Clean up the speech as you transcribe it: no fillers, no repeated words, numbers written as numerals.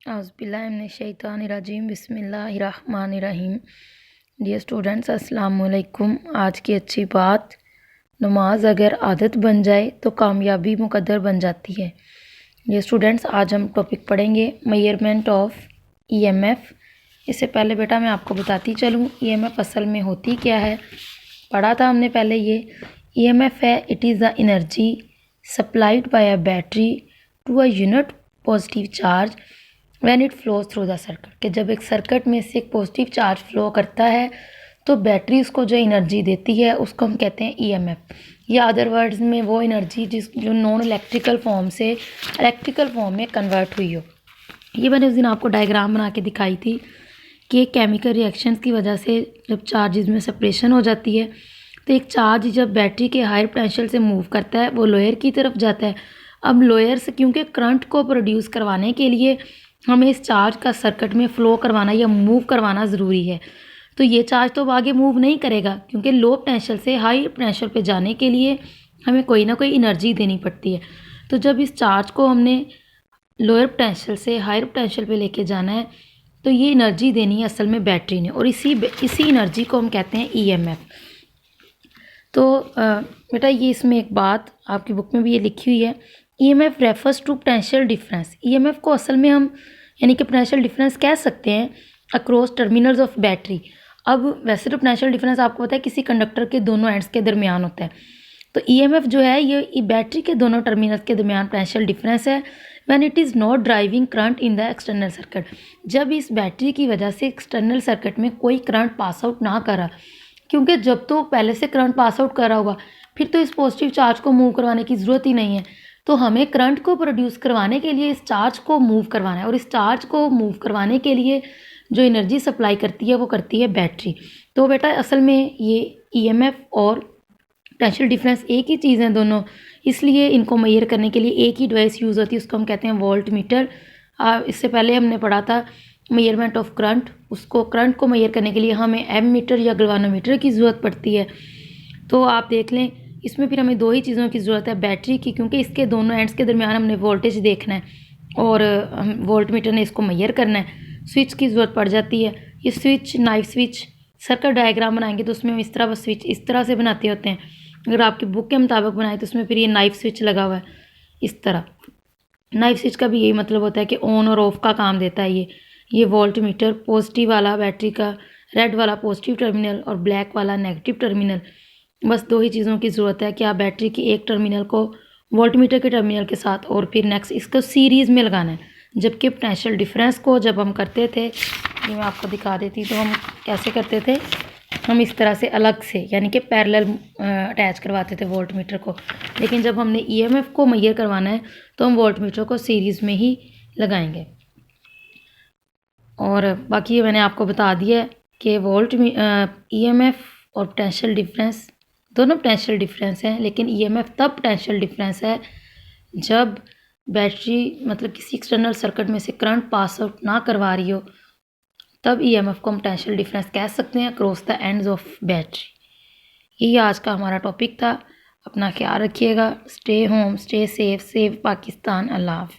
औज़ुबिल्लाहिमिनश्शैतानिर्रजीम बिस्मिल्लाहिर्रहमानिर्रहीम। Dear students, अस्सलाम वालेकुम। आज की अच्छी बात, नमाज अगर आदत बन जाए तो कामयाबी मुकद्दर बन जाती है। डियर स्टूडेंट्स, आज हम टॉपिक पढ़ेंगे मेजरमेंट ऑफ ईएमएफ। इससे पहले बेटा मैं आपको बताती चलूँ ईएमएफ असल में होती क्या है। पढ़ा था हमने पहले ये ईएमएफ है, it is the energy supplied by a battery to a unit positive charge when it flows through the circuit. कि जब एक सर्किट में से एक पॉजिटिव चार्ज फ्लो करता है तो बैटरी उसको जो एनर्जी देती है उसको हम कहते हैं ईएमएफ, या अदर वर्ड्स में वो एनर्जी जो नॉन इलेक्ट्रिकल फॉर्म से इलेक्ट्रिकल फॉर्म में कन्वर्ट हुई हो। ये मैंने उस दिन आपको डायग्राम बना के दिखाई थी कि केमिकल रिएक्शंस की वजह से जब चार्जेस में सेपरेशन हो जाती है तो एक चार्ज जब बैटरी के हायर पोटेंशियल से मूव करता है वो लोअर की तरफ जाता है। अब लोअर से क्योंकि करंट को प्रोड्यूस करवाने के लिए हमें इस चार्ज का सर्किट में फ़्लो करवाना या मूव करवाना ज़रूरी है। तो ये चार्ज तो आगे मूव नहीं करेगा क्योंकि लो पोटेंशियल से हाई पोटेंशियल पे जाने के लिए हमें कोई ना कोई एनर्जी देनी पड़ती है। तो जब इस चार्ज को हमने लोअर पोटेंशियल से हायर पोटेंशियल पे लेके जाना है तो ये एनर्जी देनी है असल में बैटरी ने, और इसी एनर्जी को हम कहते हैं ईएमएफ। तो बेटा ये इसमें एक बात आपकी बुक में भी ये लिखी हुई है, EMF refers to potential difference. EMF को असल में हम यानी कि पोटेंशियल डिफरेंस कह सकते हैं अक्रॉस टर्मिनल्स ऑफ बैटरी। अब वैसे तो पोटेंशियल डिफरेंस आपको पता है किसी कंडक्टर के दोनों एंड्स के दरमियान होता है, तो ईएमएफ जो है ये बैटरी के दोनों टर्मिनल्स के दरमियान पोटेंशियल डिफरेंस है when it is not driving current in the external circuit. जब इस बैटरी की वजह से एक्सटर्नल सर्किट में कोई करंट पास आउट ना करा, क्योंकि जब तो पहले से करंट पास आउट कर रहा होगा फिर तो इस पॉजिटिव चार्ज को मूव करवाने की ज़रूरत ही नहीं है। तो हमें करंट को प्रोड्यूस करवाने के लिए इस चार्ज को मूव करवाना है, और इस चार्ज को मूव करवाने के लिए जो एनर्जी सप्लाई करती है वो करती है बैटरी। तो बेटा असल में ये ईएमएफ और पोटेंशियल डिफरेंस एक ही चीज़ है दोनों, इसलिए इनको मेजर करने के लिए एक ही डिवाइस यूज़ होती है, उसको हम कहते हैं वोल्ट मीटर। इससे पहले हमने पढ़ा था मेजरमेंट ऑफ करंट, उसको करंट को मेजर करने के लिए हमें एम मीटर या गलवानोमीटर की ज़रूरत पड़ती है। तो आप देख लें इसमें फिर हमें दो ही चीज़ों की ज़रूरत है, बैटरी की क्योंकि इसके दोनों एंड्स के दरमियान हमने वोल्टेज देखना है और हम वोल्ट मीटर ने इसको मेजर करना है। स्विच की ज़रूरत पड़ जाती है, ये switch knife switch circuit diagram बनाएंगे तो उसमें हम इस तरह बस स्विच इस तरह से बनाते होते हैं। अगर आपकी बुक के मुताबिक बनाए तो उसमें फिर ये नाइफ स्विच लगा हुआ है इस तरह। नाइफ स्विच का भी यही मतलब होता है कि ऑन और ऑफ का काम देता है ये वोल्ट मीटर। पॉजिटिव वाला बैटरी का रेड वाला पॉजिटिव टर्मिनल और ब्लैक वाला नेगेटिव टर्मिनल। बस दो ही चीज़ों की ज़रूरत है कि आप बैटरी की एक टर्मिनल को वोल्ट मीटर के टर्मिनल के साथ और फिर नेक्स्ट इसको सीरीज़ में लगाना है। जबकि पोटेंशियल डिफरेंस को जब हम करते थे, ये मैं आपको दिखा देती, तो हम कैसे करते थे, हम इस तरह से अलग से यानी कि पैरेलल अटैच करवाते थे वोल्ट मीटर को। लेकिन जब हमने ईएमएफ को मेजर करवाना है तो हम वोल्ट मीटर को सीरीज़ में ही लगाएंगे। और बाकी ये मैंने आपको बता दिया है कि वोल्ट ईएमएफ और पोटेंशियल डिफरेंस दोनों पोटेंशियल डिफरेंस हैं, लेकिन ईएमएफ तब पोटेंशियल डिफरेंस है जब बैटरी मतलब किसी एक्सटर्नल सर्किट में से करंट पास आउट ना करवा रही हो, तब ईएमएफ को हम पोटेंशियल डिफरेंस कह सकते हैं across the ends of battery. यही आज का हमारा टॉपिक था। अपना ख्याल रखिएगा। Stay home, stay safe, save Pakistan. Allah हाफ़िज़।